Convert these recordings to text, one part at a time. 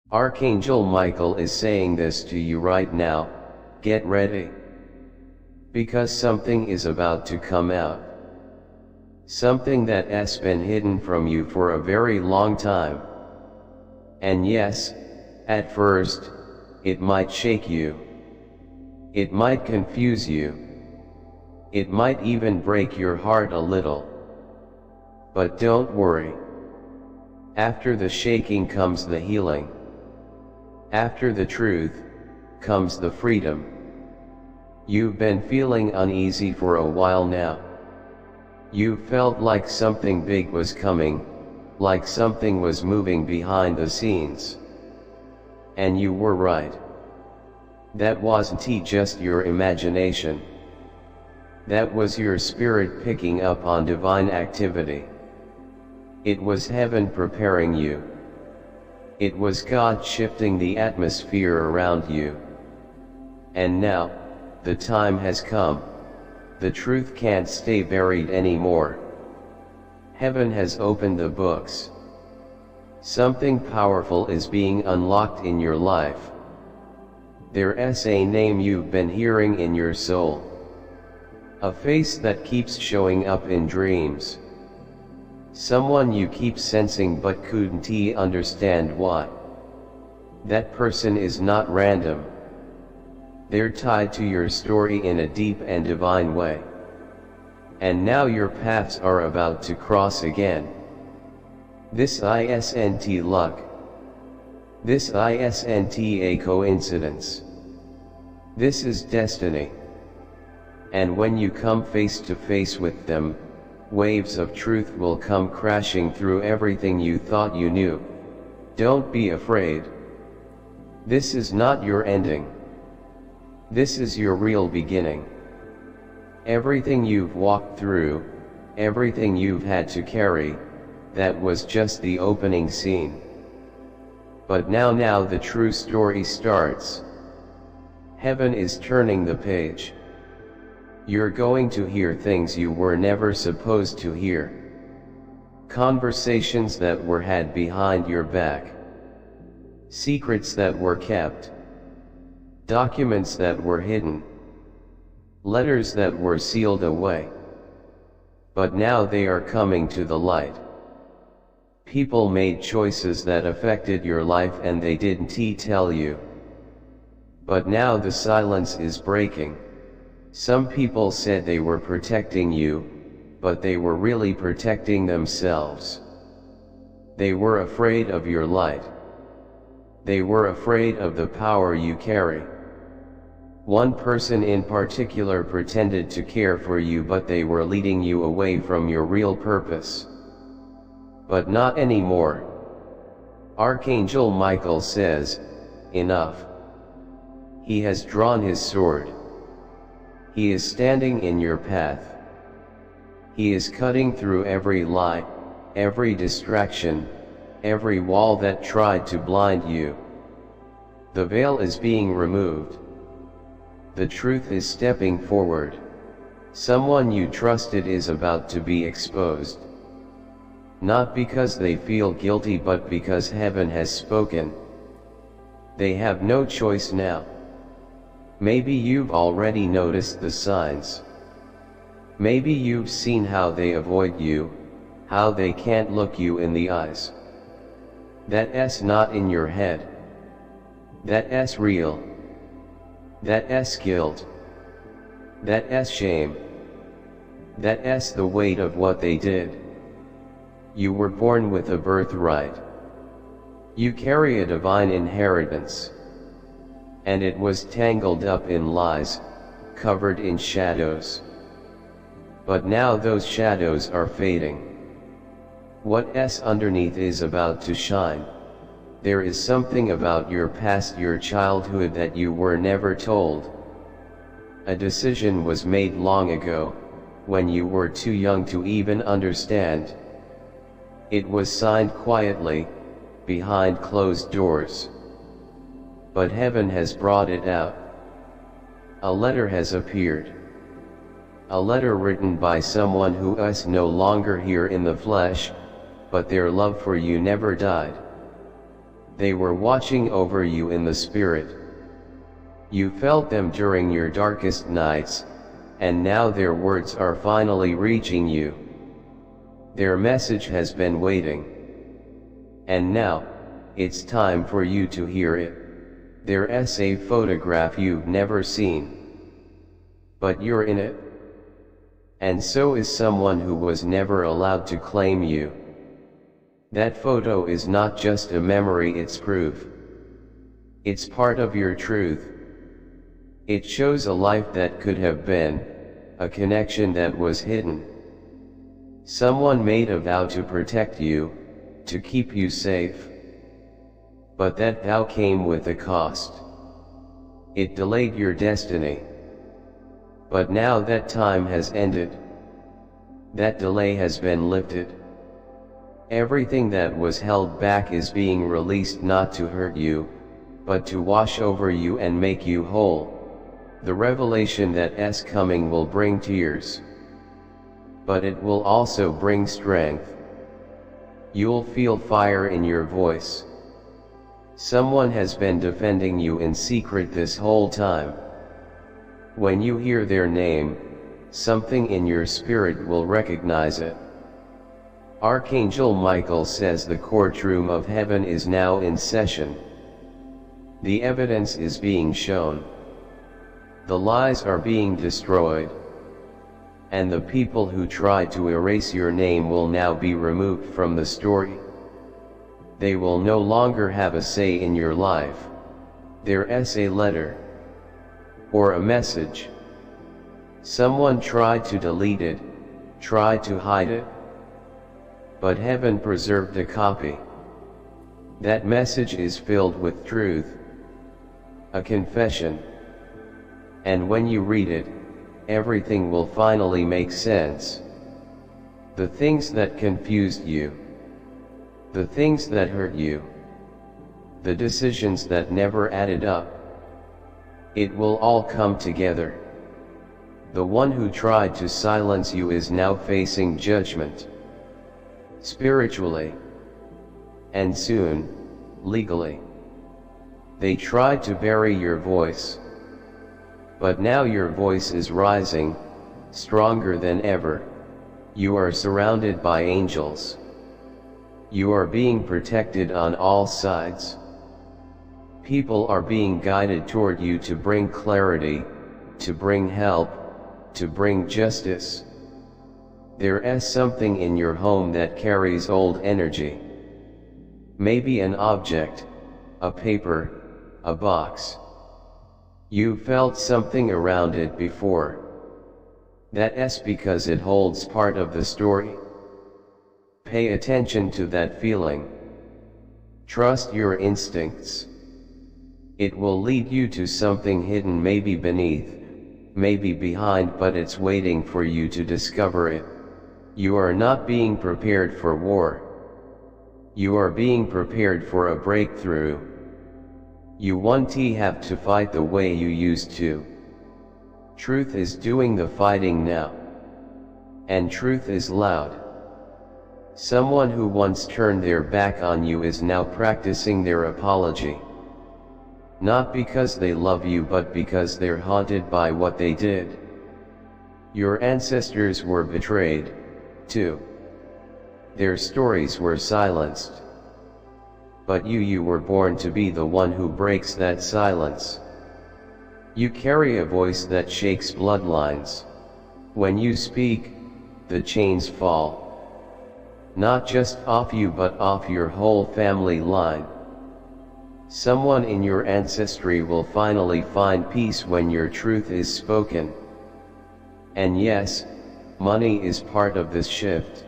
Archangel Michael is saying this to you right now, get ready. Because something is about to come out. Something that has been hidden from you for a very long time. And yes, at first, it might shake you. It might confuse you. It might even break your heart a little. But don't worry. After the shaking comes the healing. After the truth, comes the freedom. You've been feeling uneasy for a while now. You felt like something big was coming, like something was moving behind the scenes. And you were right. That wasn't just your imagination. That was your spirit picking up on divine activity. It was heaven preparing you. It was God shifting the atmosphere around you. And now, the time has come. The truth can't stay buried anymore. Heaven has opened the books. Something powerful is being unlocked in your life. There's a name you've been hearing in your soul. A face that keeps showing up in dreams. Someone you keep sensing but couldn't understand why. That person is not random. They're tied to your story in a deep and divine way. And now your paths are about to cross again. This isn't luck. This isn't a coincidence. This is destiny. And when you come face to face with them, waves of truth will come crashing through everything you thought you knew. Don't be afraid. This is not your ending. This is your real beginning. Everything you've walked through, everything you've had to carry, that was just the opening scene. But now the true story starts. Heaven is turning the page. You're going to hear things you were never supposed to hear. Conversations that were had behind your back. Secrets that were kept. Documents that were hidden. Letters that were sealed away. But now they are coming to the light. People made choices that affected your life and they didn't tell you. But now the silence is breaking. Some people said they were protecting you, but they were really protecting themselves. They were afraid of your light. They were afraid of the power you carry. One person in particular pretended to care for you, but they were leading you away from your real purpose. But not anymore. Archangel Michael says, enough. He has drawn his sword. He is standing in your path. He is cutting through every lie, every distraction, every wall that tried to blind you. The veil is being removed. The truth is stepping forward. Someone you trusted is about to be exposed. Not because they feel guilty, but because heaven has spoken. They have no choice now. Maybe you've already noticed the signs. Maybe you've seen how they avoid you, how they can't look you in the eyes. That's not in your head. That's real. That's guilt. That's shame. That's the weight of what they did. You were born with a birthright. You carry a divine inheritance. And it was tangled up in lies, covered in shadows. But now those shadows are fading. What's underneath is about to shine. There is something about your past, your childhood, that you were never told. A decision was made long ago, when you were too young to even understand. It was signed quietly, behind closed doors. But heaven has brought it out. A letter has appeared. A letter written by someone who is no longer here in the flesh, but their love for you never died. They were watching over you in the spirit. You felt them during your darkest nights, and now their words are finally reaching you. Their message has been waiting. And now, it's time for you to hear it. There's a photograph you've never seen. But you're in it. And so is someone who was never allowed to claim you. That photo is not just a memory, it's proof. It's part of your truth. It shows a life that could have been, a connection that was hidden. Someone made a vow to protect you, to keep you safe. But that vow came with a cost. It delayed your destiny. But now that time has ended. That delay has been lifted. Everything that was held back is being released, not to hurt you, but to wash over you and make you whole. The revelation that's coming will bring tears. But it will also bring strength. You'll feel fire in your voice. Someone has been defending you in secret this whole time. When you hear their name, something in your spirit will recognize it. Archangel Michael says the courtroom of heaven is now in session. The evidence is being shown. The lies are being destroyed. And the people who tried to erase your name will now be removed from the story. They will no longer have a say in your life. There's a letter. Or a message. Someone tried to delete it, tried to hide it. But heaven preserved a copy. That message is filled with truth. A confession. And when you read it, everything will finally make sense. The things that confused you. The things that hurt you. The decisions that never added up. It will all come together. The one who tried to silence you is now facing judgment. Spiritually. And soon, legally. They tried to bury your voice. But now your voice is rising, stronger than ever. You are surrounded by angels. You are being protected on all sides. People are being guided toward you to bring clarity, to bring help, to bring justice. There's something in your home that carries old energy. Maybe an object, a paper, a box. You felt something around it before. That's because it holds part of the story. Pay attention to that feeling. Trust your instincts. It will lead you to something hidden, maybe beneath, maybe behind, but it's waiting for you to discover it. You are not being prepared for war. You are being prepared for a breakthrough. You won't have to fight the way you used to. Truth is doing the fighting now. And truth is loud. Someone who once turned their back on you is now practicing their apology. Not because they love you, but because they're haunted by what they did. Your ancestors were betrayed, too. Their stories were silenced. But you were born to be the one who breaks that silence. You carry a voice that shakes bloodlines. When you speak, the chains fall. Not just off you, but off your whole family line. Someone in your ancestry will finally find peace when your truth is spoken. And yes, money is part of this shift.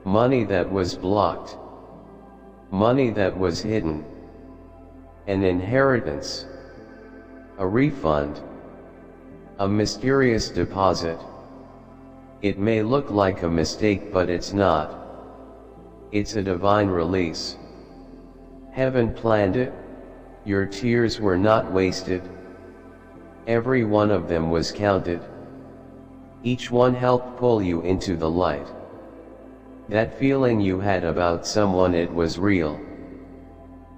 Money that was blocked. Money that was hidden. An inheritance. A refund. A mysterious deposit. It may look like a mistake, but it's not. It's a divine release. Heaven planned it. Your tears were not wasted. Every one of them was counted. Each one helped pull you into the light. That feeling you had about someone, it was real.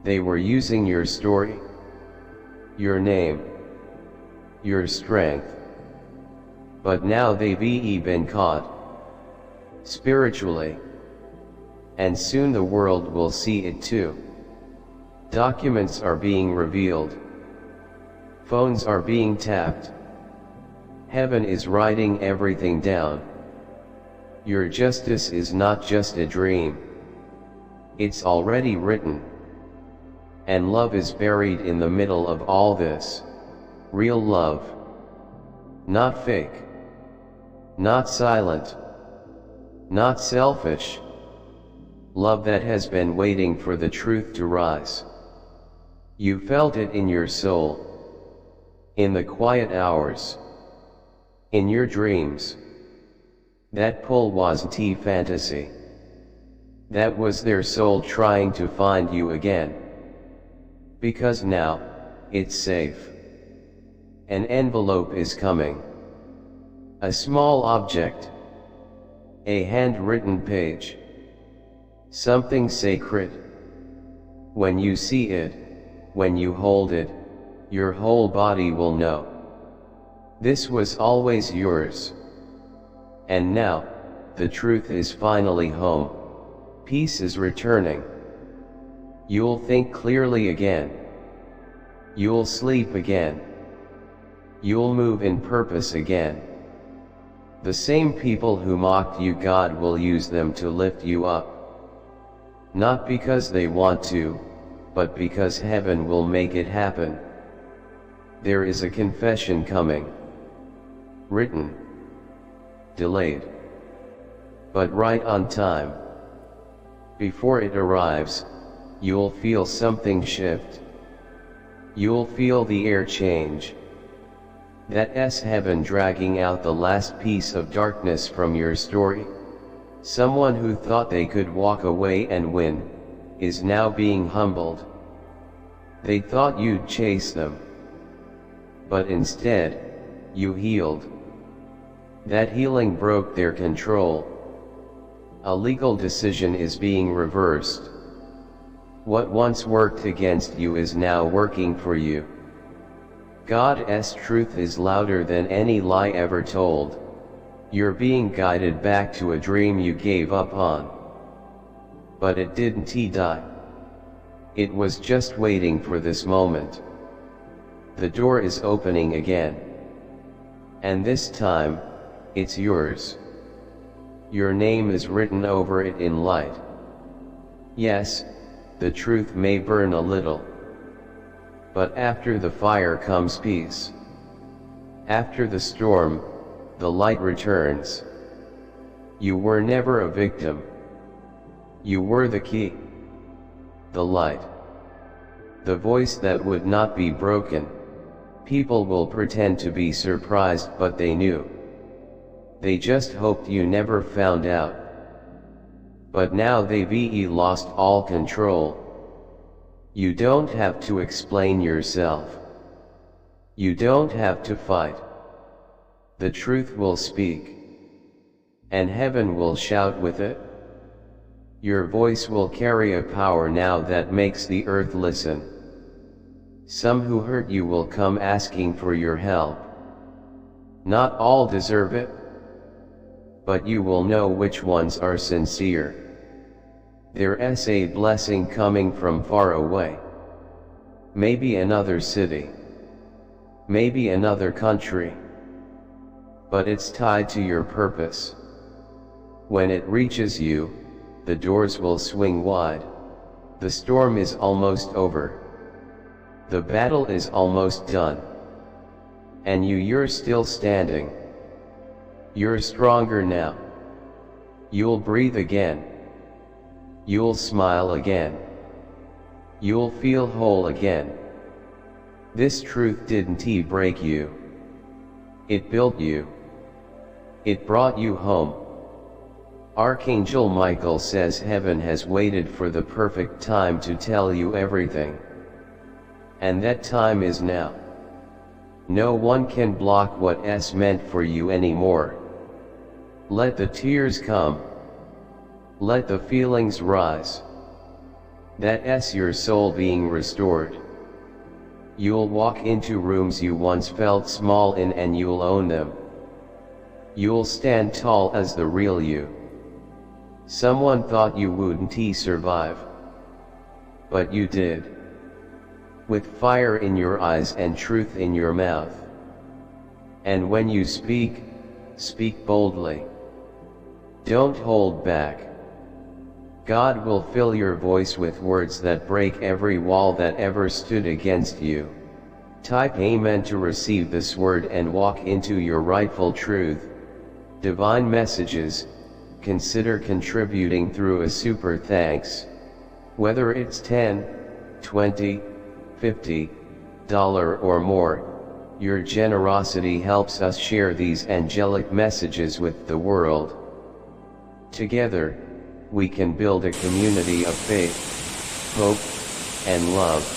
they were using your story, your name, your strength. But now they've been caught spiritually, and soon the world will see it too. Documents are being revealed. Phones are being tapped. Heaven is writing everything down. Your justice is not just a dream. It's already written. And love is buried in the middle of all this. Real love. Not fake. Not silent. Not selfish. Love that has been waiting for the truth to rise. You felt it in your soul. In the quiet hours. In your dreams. That pull wasn't fantasy. That was their soul trying to find you again. Because now, it's safe. An envelope is coming. A small object. A handwritten page. Something sacred. When you see it, when you hold it, your whole body will know. This was always yours. And now, the truth is finally home. Peace is returning. You'll think clearly again. You'll sleep again. You'll move in purpose again. The same people who mocked you, God will use them to lift you up. Not because they want to, but because heaven will make it happen. There is a confession coming. Written. Delayed. But right on time. Before it arrives, you'll feel something shift. You'll feel the air change. That's heaven dragging out the last piece of darkness from your story. Someone who thought they could walk away and win, is now being humbled. They thought you'd chase them. But instead, you healed. That healing broke their control. A legal decision is being reversed. What once worked against you is now working for you. God's truth is louder than any lie ever told. You're being guided back to a dream you gave up on. But it didn't die. It was just waiting for this moment. The door is opening again. And this time, it's yours. Your name is written over it in light. Yes, the truth may burn a little. But after the fire comes peace. After the storm, the light returns. You were never a victim. You were the key. The light. The voice that would not be broken. People will pretend to be surprised, but they knew. They just hoped you never found out. But now they've lost all control. You don't have to explain yourself. You don't have to fight. The truth will speak. And heaven will shout with it. Your voice will carry a power now that makes the earth listen. Some who hurt you will come asking for your help. Not all deserve it. But you will know which ones are sincere. There's a blessing coming from far away. Maybe another city. Maybe another country. But it's tied to your purpose. When it reaches you, the doors will swing wide. The storm is almost over. The battle is almost done. And you're still standing. You're stronger now. You'll breathe again. You'll smile again. You'll feel whole again. This truth didn't break you. It built you. It brought you home. Archangel Michael says heaven has waited for the perfect time to tell you everything. And that time is now. No one can block what's meant for you anymore. Let the tears come. Let the feelings rise. That's your soul being restored. You'll walk into rooms you once felt small in and you'll own them. You'll stand tall as the real you. Someone thought you wouldn't survive. But you did. With fire in your eyes and truth in your mouth. And when you speak, speak boldly. Don't hold back. God will fill your voice with words that break every wall that ever stood against you. Type Amen to receive this word and walk into your rightful truth. Divine messages, consider contributing through a super thanks. Whether it's $10, $20, $50 or more, your generosity helps us share these angelic messages with the world. Together, we can build a community of faith, hope, and love.